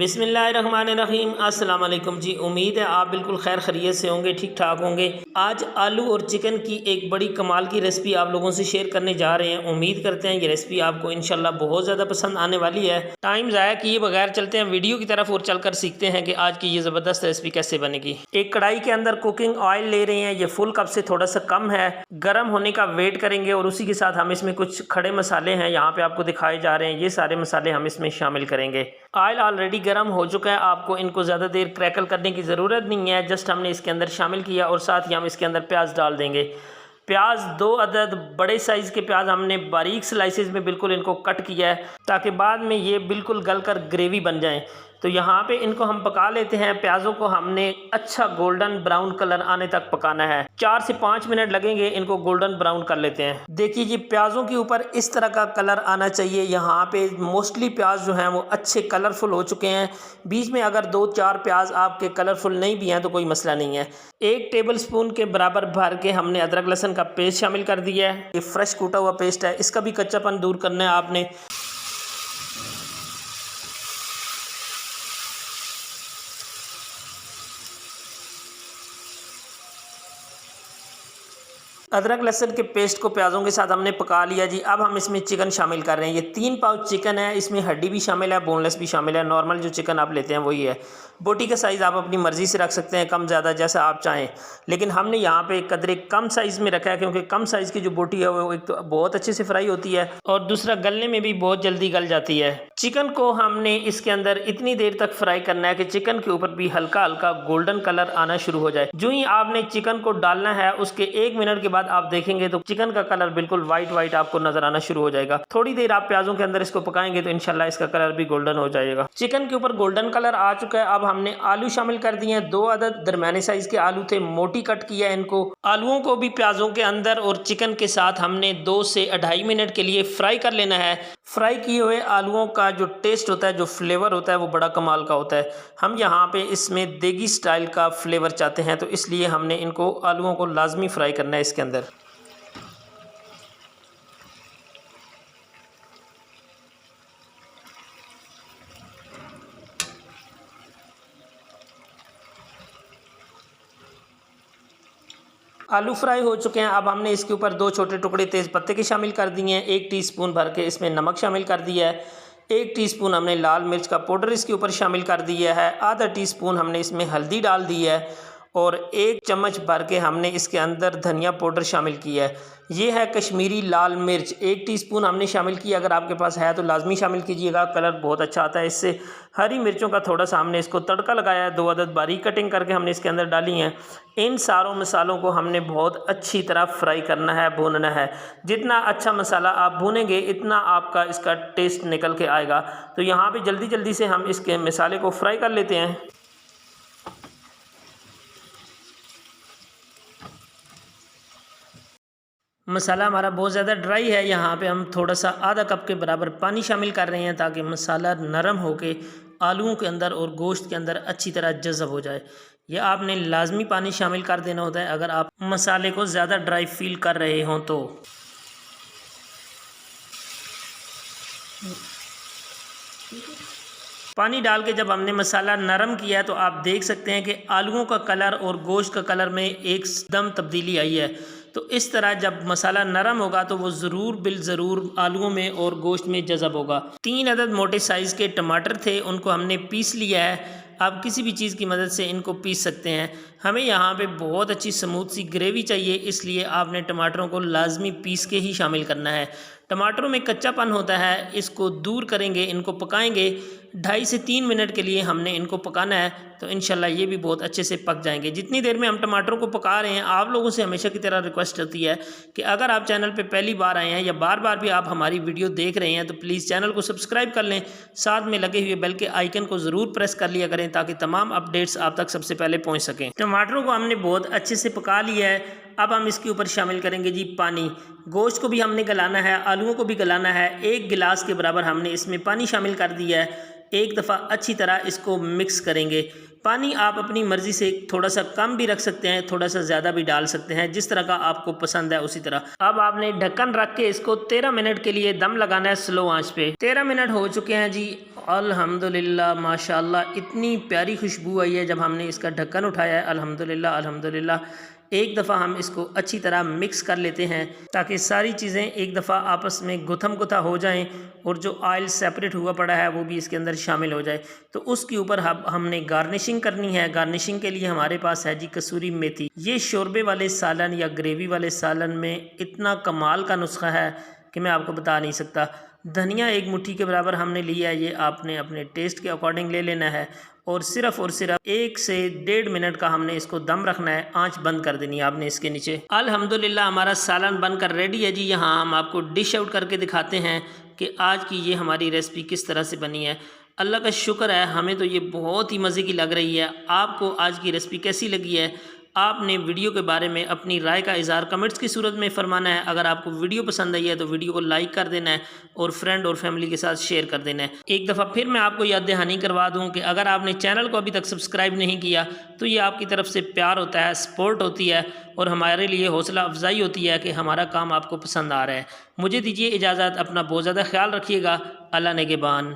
बिस्मिल्लाहिर्रहमानिर्रहीम। अस्सलाम वालेकुम जी। उम्मीद है आप बिल्कुल खैर खैरियत से होंगे, ठीक ठाक होंगे। आज आलू और चिकन की एक बड़ी कमाल की रेसिपी आप लोगों से शेयर करने जा रहे हैं। उम्मीद करते हैं ये रेसिपी आपको इंशाल्लाह बहुत ज़्यादा पसंद आने वाली है। टाइम ज़ाया किए बगैर चलते हैं वीडियो की तरफ और चलकर सीखते हैं कि आज की ये ज़बरदस्त रेसिपी कैसे बनेगी। एक कढ़ाई के अंदर कुकिंग ऑयल ले रहे हैं, ये फुल कप से थोड़ा सा कम है। गर्म होने का वेट करेंगे और उसी के साथ हम इसमें कुछ खड़े मसाले हैं, यहाँ पे आपको दिखाए जा रहे हैं। ये सारे मसाले हम इसमें शामिल करेंगे। ऑयल ऑलरेडी गर्म हो चुका है, आपको इनको ज़्यादा देर क्रैकल करने की ज़रूरत नहीं है। जस्ट हमने इसके अंदर शामिल किया और साथ ही हम इसके अंदर प्याज डाल देंगे। प्याज 2 अदद बड़े साइज़ के प्याज हमने बारीक स्लाइसेस में बिल्कुल इनको कट किया है ताकि बाद में ये बिल्कुल गलकर ग्रेवी बन जाए। तो यहाँ पे इनको हम पका लेते हैं। प्याज़ों को हमने अच्छा गोल्डन ब्राउन कलर आने तक पकाना है। 4 से 5 मिनट लगेंगे, इनको गोल्डन ब्राउन कर लेते हैं। देखिए जी, प्याज़ों के ऊपर इस तरह का कलर आना चाहिए। यहाँ पे मोस्टली प्याज जो हैं वो अच्छे कलरफुल हो चुके हैं। बीच में अगर 2-4 प्याज आपके कलरफुल नहीं भी हैं तो कोई मसला नहीं है। 1 टेबल स्पून के बराबर भर के हमने अदरक लहसुन का पेस्ट शामिल कर दिया है। ये फ्रेश कूटा हुआ पेस्ट है, इसका भी कच्चापन दूर करना है आपने। अदरक लहसुन के पेस्ट को प्याज़ों के साथ हमने पका लिया जी। अब हम इसमें चिकन शामिल कर रहे हैं। ये 3 पाउच चिकन है, इसमें हड्डी भी शामिल है, बोनलेस भी शामिल है। नॉर्मल जो चिकन आप लेते हैं वही है। बोटी का साइज़ आप अपनी मर्ज़ी से रख सकते हैं, कम ज़्यादा जैसा आप चाहें, लेकिन हमने यहाँ पे कदरे कम साइज़ में रखा है क्योंकि कम साइज़ की जो बोटी है वो एक तो बहुत अच्छे से फ्राई होती है और दूसरा गलने में भी बहुत जल्दी गल जाती है। चिकन को हमने इसके अंदर इतनी देर तक फ्राई करना है कि चिकन के ऊपर भी हल्का हल्का गोल्डन कलर आना शुरू हो जाए। जो ही आपने चिकन को डालना है उसके 1 मिनट के बाद आप देखेंगे तो चिकन का कलर बिल्कुल वाइट आपको नजर आना शुरू हो जाएगा। थोड़ी देर आप प्याजों के अंदर इसको पकाएंगे तो इंशाल्लाह इसका कलर भी गोल्डन हो जाएगा। चिकन के ऊपर गोल्डन कलर आ चुका है। अब हमने आलू शामिल कर दिए हैं। 2 अदद दरमियाने साइज के आलू थे, मोटी कट किया है इनको। आलूओं को भी प्याजों के अंदर और चिकन के साथ हमने 2 से 2.5 मिनट के लिए फ्राई कर लेना है। फ्राई किए हुए आलूओं का जो टेस्ट होता है, जो फ्लेवर होता है वो बड़ा कमाल का होता है। हम यहाँ पे इसमें देगी स्टाइल का फ्लेवर चाहते हैं तो इसलिए हमने इनको आलूओं को लाजमी फ्राई करना है इसके अंदर। आलू फ्राई हो चुके हैं। अब हमने इसके ऊपर 2 छोटे टुकड़े तेज़ पत्ते के शामिल कर दिए हैं। 1 टीस्पून भर के इसमें नमक शामिल कर दिया है। 1 टीस्पून हमने लाल मिर्च का पाउडर इसके ऊपर शामिल कर दिया है। आधा टीस्पून हमने इसमें हल्दी डाल दी है और 1 चम्मच भर के हमने इसके अंदर धनिया पाउडर शामिल किया है। ये है कश्मीरी लाल मिर्च, 1 टीस्पून हमने शामिल किया। अगर आपके पास है तो लाजमी शामिल कीजिएगा, कलर बहुत अच्छा आता है इससे। हरी मिर्चों का थोड़ा सा हमने इसको तड़का लगाया है। 2 अदद बारीक कटिंग करके हमने इसके अंदर डाली हैं। इन सारों मसालों को हमने बहुत अच्छी तरह फ्राई करना है, भूनना है। जितना अच्छा मसाला आप भूनेंगे इतना आपका इसका टेस्ट निकल के आएगा। तो यहाँ पे जल्दी जल्दी से हम इसके मसाले को फ्राई कर लेते हैं। मसाला हमारा बहुत ज़्यादा ड्राई है। यहाँ पे हम थोड़ा सा आधा कप के बराबर पानी शामिल कर रहे हैं ताकि मसाला नरम होके आलूओं के अंदर और गोश्त के अंदर अच्छी तरह जज़ब हो जाए। यह आपने लाजमी पानी शामिल कर देना होता है अगर आप मसाले को ज़्यादा ड्राई फील कर रहे हों तो। पानी डाल के जब हमने मसाला नरम किया है तो आप देख सकते हैं कि आलूओं का कलर और गोश्त का कलर में एकदम तब्दीली आई है। तो इस तरह जब मसाला नरम होगा तो वो ज़रूर आलूओं में और गोश्त में जज़ब होगा। 3 अदद मोटे साइज़ के टमाटर थे, उनको हमने पीस लिया है। आप किसी भी चीज़ की मदद से इनको पीस सकते हैं। हमें यहाँ पे बहुत अच्छी स्मूथ सी ग्रेवी चाहिए, इसलिए आपने टमाटरों को लाजमी पीस के ही शामिल करना है। टमाटरों में कच्चापन होता है, इसको दूर करेंगे, इनको पकाएंगे। 2.5 से 3 मिनट के लिए हमने इनको पकाना है तो इंशाल्लाह ये भी बहुत अच्छे से पक जाएंगे। जितनी देर में हम टमाटरों को पका रहे हैं, आप लोगों से हमेशा की तरह रिक्वेस्ट होती है कि अगर आप चैनल पे पहली बार आए हैं या बार बार भी आप हमारी वीडियो देख रहे हैं तो प्लीज़ चैनल को सब्सक्राइब कर लें। साथ में लगे हुए बेल के आइकन को ज़रूर प्रेस कर लिया करें ताकि तमाम अपडेट्स आप तक सबसे पहले पहुँच सकें। टमाटरों को हमने बहुत अच्छे से पका लिया है। अब हम इसके ऊपर शामिल करेंगे जी पानी। गोश्त को भी हमने गलाना है, आलूओं को भी गलाना है। 1 गिलास के बराबर हमने इसमें पानी शामिल कर दिया है। एक दफ़ा अच्छी तरह इसको मिक्स करेंगे। पानी आप अपनी मर्ज़ी से थोड़ा सा कम भी रख सकते हैं, थोड़ा सा ज़्यादा भी डाल सकते हैं, जिस तरह का आपको पसंद है उसी तरह। अब आपने ढक्कन रख के इसको 13 मिनट के लिए दम लगाना है स्लो आंच पे। 13 मिनट हो चुके हैं जी, अल्हम्दुलिल्लाह माशाल्लाह इतनी प्यारी खुशबू आई है जब हमने इसका ढक्कन उठाया है। अल्हम्दुलिल्लाह अल्हम्दुलिल्लाह। एक दफ़ा हम इसको अच्छी तरह मिक्स कर लेते हैं ताकि सारी चीज़ें एक दफ़ा आपस में गुथम गुथा हो जाएं और जो ऑयल सेपरेट हुआ पड़ा है वो भी इसके अंदर शामिल हो जाए। तो उसके ऊपर हमने गार्निशिंग करनी है। गार्निशिंग के लिए हमारे पास है जी कसूरी मेथी। ये शोरबे वाले सालन या ग्रेवी वाले सालन में इतना कमाल का नुस्खा है कि मैं आपको बता नहीं सकता। धनिया एक मुट्ठी के बराबर हमने लिया है, ये आपने अपने टेस्ट के अकॉर्डिंग ले लेना है और सिर्फ 1 से 1.5 मिनट का हमने इसको दम रखना है। आंच बंद कर देनी है आपने इसके नीचे। अल्हम्दुलिल्लाह हमारा सालन बनकर रेडी है जी। यहाँ हम आपको डिश आउट करके दिखाते हैं कि आज की ये हमारी रेसिपी किस तरह से बनी है। अल्लाह का शुक्र है, हमें तो ये बहुत ही मज़े की लग रही है। आपको आज की रेसिपी कैसी लगी है? आपने वीडियो के बारे में अपनी राय का इज़हार कमेंट्स की सूरत में फरमाना है। अगर आपको वीडियो पसंद आई है तो वीडियो को लाइक कर देना है और फ्रेंड और फैमिली के साथ शेयर कर देना है। एक दफ़ा फिर मैं आपको याद दहानी करवा दूं कि अगर आपने चैनल को अभी तक सब्सक्राइब नहीं किया तो ये आपकी तरफ से प्यार होता है, सपोर्ट होती है और हमारे लिए हौसला अफजाई होती है कि हमारा काम आपको पसंद आ रहा है। मुझे दीजिए इजाज़त, अपना बहुत ज़्यादा ख्याल रखिएगा। अल्लाह नेगेबान।